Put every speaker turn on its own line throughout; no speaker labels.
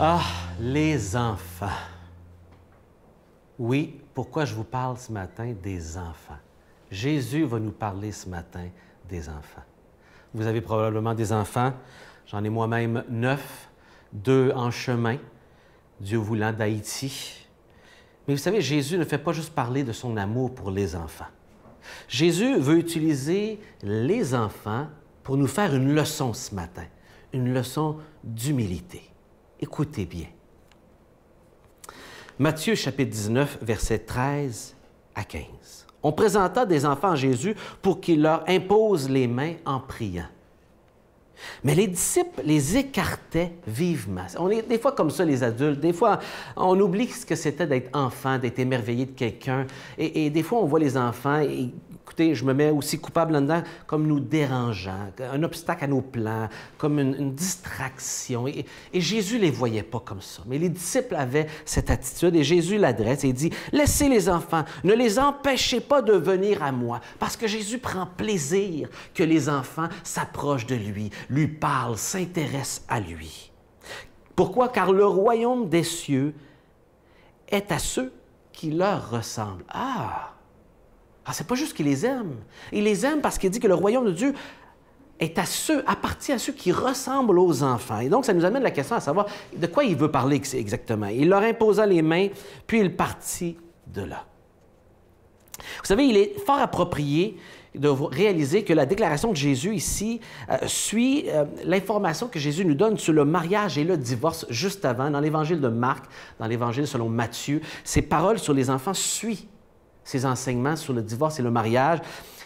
Ah, les enfants. Oui, pourquoi je vous parle ce matin des enfants? Jésus va nous parler ce matin des enfants. Vous avez probablement des enfants. J'en ai moi-même 9, 2 en chemin, Dieu voulant, d'Haïti. Mais vous savez, Jésus ne fait pas juste parler de son amour pour les enfants. Jésus veut utiliser les enfants pour nous faire une leçon ce matin, une leçon d'humilité. Écoutez bien. Matthieu chapitre 19, versets 13 à 15. On présenta des enfants à Jésus pour qu'il leur impose les mains en priant. Mais les disciples les écartaient vivement. On est des fois comme ça, les adultes. Des fois, on oublie ce que c'était d'être enfant, d'être émerveillé de quelqu'un. Et des fois, on voit les enfants, et, écoutez, je me mets aussi coupable là-dedans, comme nous dérangeant, un obstacle à nos plans, comme une distraction. Et Jésus ne les voyait pas comme ça. Mais les disciples avaient cette attitude et Jésus l'adresse et dit, « Laissez les enfants, ne les empêchez pas de venir à moi. » Parce que Jésus prend plaisir que les enfants s'approchent de lui parle, s'intéresse à lui. Pourquoi? Car le royaume des cieux est à ceux qui leur ressemblent. C'est pas juste qu'il les aime. Il les aime parce qu'il dit que le royaume de Dieu est appartient à ceux qui ressemblent aux enfants. Et donc, ça nous amène la question à savoir de quoi il veut parler exactement. Il leur imposa les mains, puis il partit de là. Vous savez, il est fort approprié de réaliser que la déclaration de Jésus ici suit l'information que Jésus nous donne sur le mariage et le divorce juste avant, dans l'Évangile de Marc, dans l'Évangile selon Matthieu. Ces paroles sur les enfants suivent ces enseignements sur le divorce et le mariage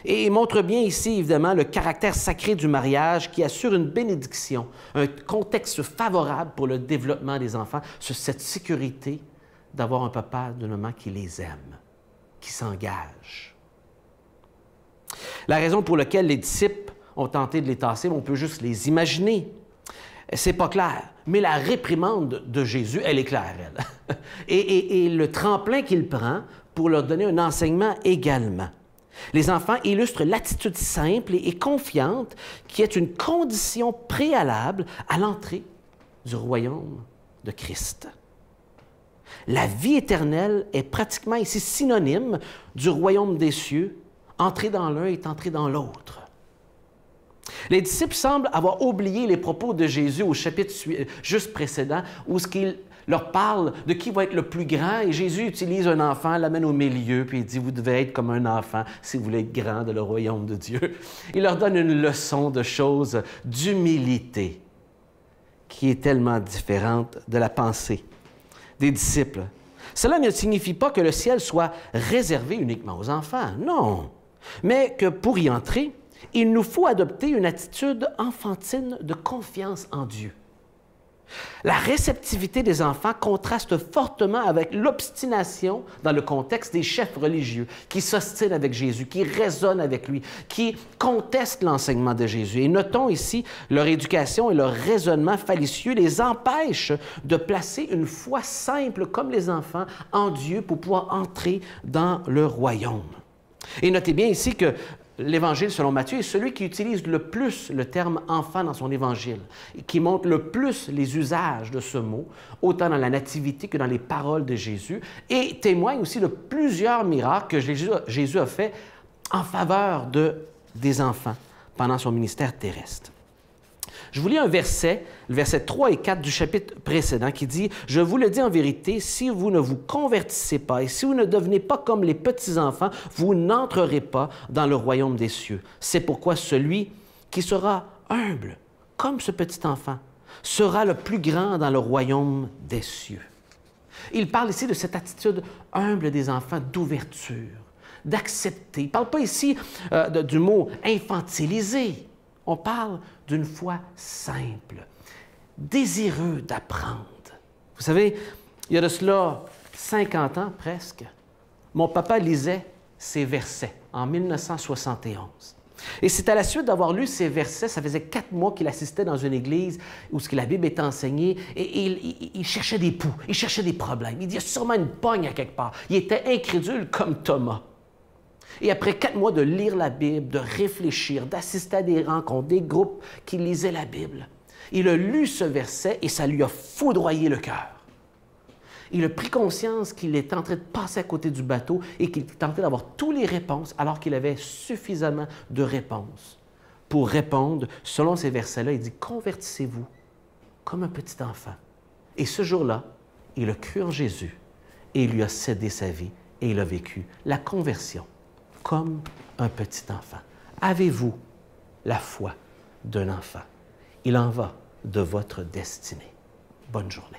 et montre bien ici, évidemment, le caractère sacré du mariage qui assure une bénédiction, un contexte favorable pour le développement des enfants, sur cette sécurité d'avoir un papa, d'une maman qui les aime, qui s'engage. La raison pour laquelle les disciples ont tenté de les tasser, on peut juste les imaginer. C'est pas clair, mais la réprimande de Jésus, elle est claire, elle. et le tremplin qu'il prend pour leur donner un enseignement également. Les enfants illustrent l'attitude simple et confiante qui est une condition préalable à l'entrée du royaume de Christ. La vie éternelle est pratiquement ici synonyme du royaume des cieux. Entrer dans l'un est entrer dans l'autre. Les disciples semblent avoir oublié les propos de Jésus au chapitre juste précédent, où ce qu'il leur parle de qui va être le plus grand, et Jésus utilise un enfant, l'amène au milieu, puis il dit, vous devez être comme un enfant si vous voulez être grand de le royaume de Dieu. Il leur donne une leçon de choses d'humilité qui est tellement différente de la pensée des disciples. Cela ne signifie pas que le ciel soit réservé uniquement aux enfants, non, mais que pour y entrer, il nous faut adopter une attitude enfantine de confiance en Dieu. La réceptivité des enfants contraste fortement avec l'obstination dans le contexte des chefs religieux qui s'ostinent avec Jésus, qui raisonnent avec lui, qui contestent l'enseignement de Jésus. Et notons ici, leur éducation et leur raisonnement fallacieux les empêchent de placer une foi simple comme les enfants en Dieu pour pouvoir entrer dans le royaume. Et notez bien ici que l'Évangile selon Matthieu est celui qui utilise le plus le terme « enfant » dans son Évangile, et qui montre le plus les usages de ce mot, autant dans la nativité que dans les paroles de Jésus, et témoigne aussi de plusieurs miracles que Jésus a fait en faveur des enfants pendant son ministère terrestre. Je vous lis un verset, le verset 3 et 4 du chapitre précédent qui dit « Je vous le dis en vérité, si vous ne vous convertissez pas et si vous ne devenez pas comme les petits-enfants, vous n'entrerez pas dans le royaume des cieux. C'est pourquoi celui qui sera humble, comme ce petit enfant, sera le plus grand dans le royaume des cieux. » Il parle ici de cette attitude humble des enfants, d'ouverture, d'accepter. Il ne parle pas ici du mot « infantilisé ». On parle d'une foi simple, désireux d'apprendre. Vous savez, il y a de cela 50 ans presque, mon papa lisait ces versets en 1971. Et c'est à la suite d'avoir lu ces versets, ça faisait 4 mois qu'il assistait dans une église où la Bible était enseignée, et il cherchait des poux, il cherchait des problèmes. Il dit, il y a sûrement une pogne à quelque part. Il était incrédule comme Thomas. Et après 4 mois de lire la Bible, de réfléchir, d'assister à des rencontres, des groupes qui lisaient la Bible, Il a lu ce verset et ça lui a foudroyé le cœur. Il a pris conscience qu'il est en train de passer à côté du bateau et qu'il est en train d'avoir toutes les réponses alors qu'il avait suffisamment de réponses pour répondre selon ces versets-là. Il dit « Convertissez-vous comme un petit enfant. » Et ce jour-là, il a cru en Jésus et il lui a cédé sa vie et il a vécu la conversion comme un petit enfant. Avez-vous la foi d'un enfant? Il en va de votre destinée. Bonne journée.